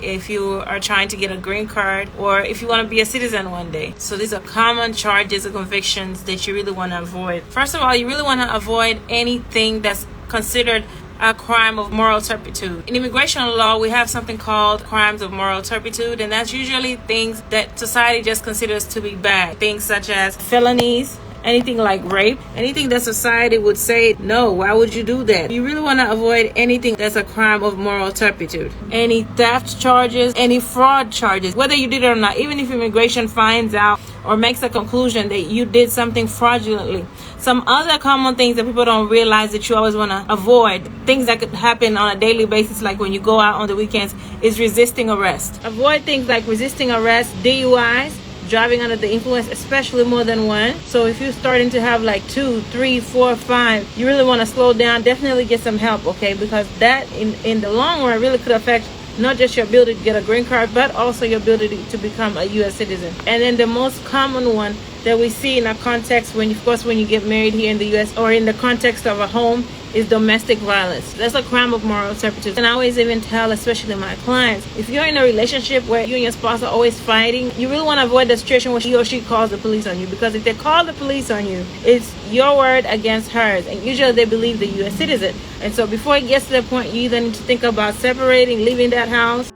if you are trying to get a green card, or if you want to be a citizen one day. So these are common charges or convictions that you really want to avoid. First of all, you really want to avoid anything that's considered a crime of moral turpitude. In immigration law, we have something called crimes of moral turpitude, and that's usually things that society just considers to be bad. Things such as felonies, anything like rape, anything that society would say, no, why would you do that? You really want to avoid anything that's a crime of moral turpitude. Any theft charges, any fraud charges, whether you did it or not, even if immigration finds out or makes a conclusion that you did something fraudulently. Some other common things that people don't realize that you always want to avoid, things that could happen on a daily basis, like when you go out on the weekends, is resisting arrest. Avoid things like resisting arrest, DUIs, driving under the influence, especially more than one. So if you're starting to have like 2, 3, 4, 5, you really want to slow down, definitely get some help, okay? Because that in the long run really could affect not just your ability to get a green card, but also your ability to become a U.S. citizen. And then the most common one that we see in a context when you get married here in the U.S. or in the context of a home is domestic violence. That's a crime of moral turpitude. And I always even tell, especially my clients, if you're in a relationship where you and your spouse are always fighting, you really want to avoid the situation where he or she calls the police on you, because if they call the police on you, it's your word against hers, and usually they believe the U.S. citizen. And so before it gets to the point, you either need to think about separating, leaving that house,